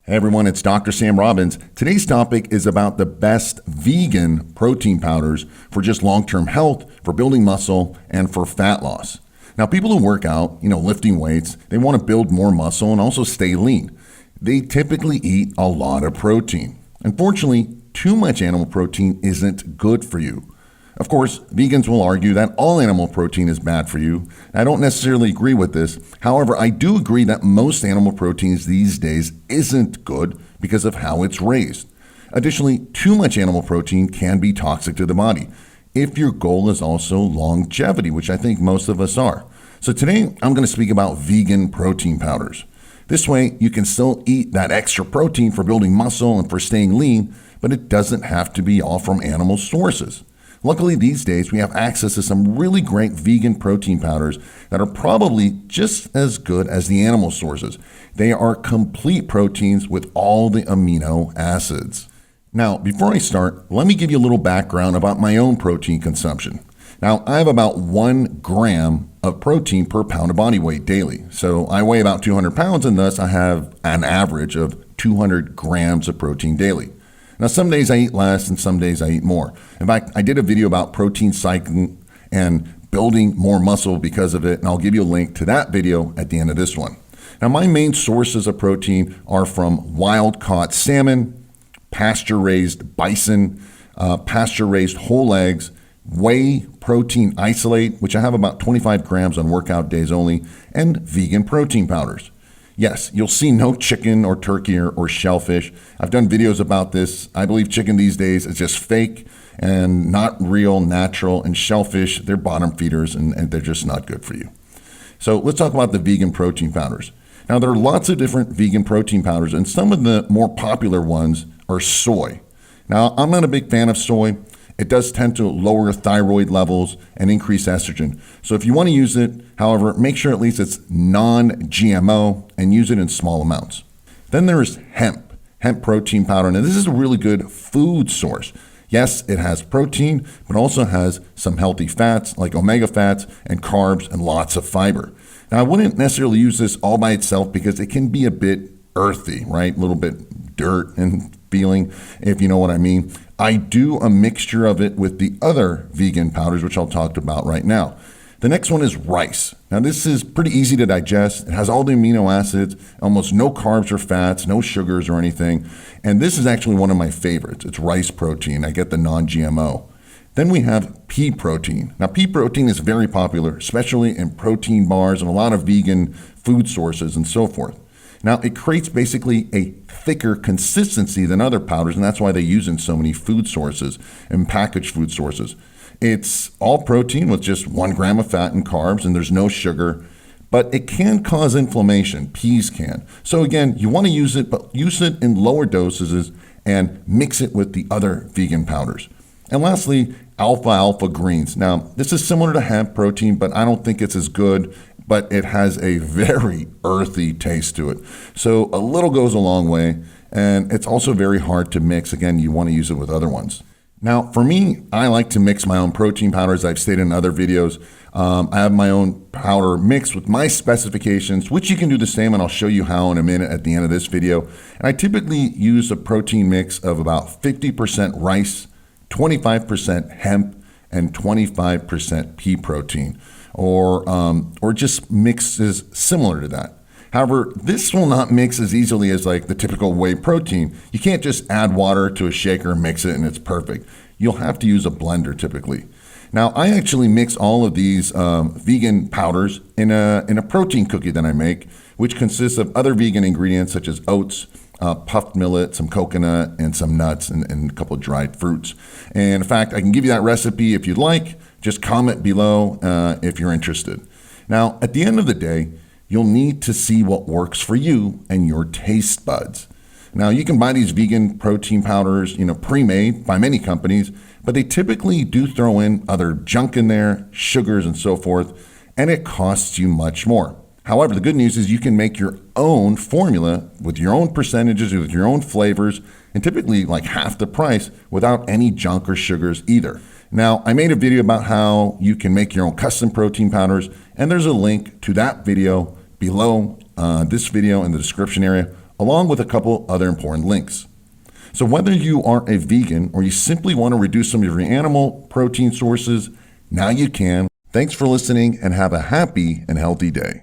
Hey everyone, it's Dr. Sam Robbins. Today's topic is about the best vegan protein powders for just long-term health, for building muscle, and for fat loss. Now, people who work out, lifting weights, they want to build more muscle and also stay lean. They typically eat a lot of protein. Unfortunately, too much animal protein isn't good for you. Of course, vegans will argue that all animal protein is bad for you. I don't necessarily agree with this. However, I do agree that most animal proteins these days isn't good because of how it's raised. Additionally, too much animal protein can be toxic to the body if your goal is also longevity, which I think most of us are. So today, I'm going to speak about vegan protein powders. This way, you can still eat that extra protein for building muscle and for staying lean, but it doesn't have to be all from animal sources. Luckily, these days, we have access to some really great vegan protein powders that are probably just as good as the animal sources. They are complete proteins with all the amino acids. Now, before I start, let me give you a little background about my own protein consumption. Now, I have about 1 gram of protein per pound of body weight daily. So I weigh about 200 pounds, and thus I have an average of 200 grams of protein daily. Now, some days I eat less and some days I eat more. In fact, I did a video about protein cycling and building more muscle because of it, and I'll give you a link to that video at the end of this one. Now, my main sources of protein are from wild-caught salmon, pasture-raised bison, pasture-raised whole eggs, whey protein isolate, which I have about 25 grams on workout days only, and vegan protein powders. Yes, you'll see no chicken or turkey or shellfish. I've done videos about this. I believe chicken these days is just fake and not real, natural, and shellfish, they're bottom feeders and they're just not good for you. So let's talk about the vegan protein powders. Now, there are lots of different vegan protein powders, and some of the more popular ones are soy. Now, I'm not a big fan of soy. It does tend to lower thyroid levels and increase estrogen. So if you want to use it, however, make sure at least it's non-GMO and use it in small amounts. Then there's hemp protein powder. Now, this is a really good food source. Yes, it has protein, but also has some healthy fats like omega fats and carbs and lots of fiber. Now, I wouldn't necessarily use this all by itself because it can be a bit earthy, right? A little bit dirt and feeling, if you know what I mean. I do a mixture of it with the other vegan powders, which I'll talk about right now. The next one is rice. Now, this is pretty easy to digest. It has all the amino acids, almost no carbs or fats, no sugars or anything. And this is actually one of my favorites. It's rice protein. I get the non-GMO. Then we have pea protein. Now, pea protein is very popular, especially in protein bars and a lot of vegan food sources and so forth. Now, it creates basically a thicker consistency than other powders, and that's why they use in so many food sources and packaged food sources. It's all protein with just 1 gram of fat and carbs, and there's no sugar, but it can cause inflammation. Peas can. So again, you want to use it, but use it in lower doses and mix it with the other vegan powders. And lastly, alpha greens. Now, this is similar to hemp protein, but I don't think it's as good, but it has a very earthy taste to it. So a little goes a long way, and it's also very hard to mix. Again, you want to use it with other ones. Now, for me, I like to mix my own protein powders. I've stated in other videos. I have my own powder mixed with my specifications, which you can do the same, and I'll show you how in a minute at the end of this video. And I typically use a protein mix of about 50% rice, 25% hemp, and 25% pea protein, or just mixes similar to that. However, this will not mix as easily as like the typical whey protein. You can't just add water to a shaker, mix it, and it's perfect. You'll have to use a blender typically. Now, I actually mix all of these vegan powders in a protein cookie that I make, which consists of other vegan ingredients such as oats, puffed millet, some coconut, and some nuts, and a couple of dried fruits. And in fact, I can give you that recipe if you'd like. Just comment below if you're interested. Now, at the end of the day, you'll need to see what works for you and your taste buds. Now, you can buy these vegan protein powders, pre-made by many companies, but they typically do throw in other junk in there, sugars and so forth, and it costs you much more. However, the good news is you can make your own formula with your own percentages, with your own flavors, and typically like half the price without any junk or sugars either. Now, I made a video about how you can make your own custom protein powders, and there's a link to that video below this video in the description area. along with a couple other important links. So whether you are a vegan or you simply want to reduce some of your animal protein sources, now you can. Thanks for listening and have a happy and healthy day.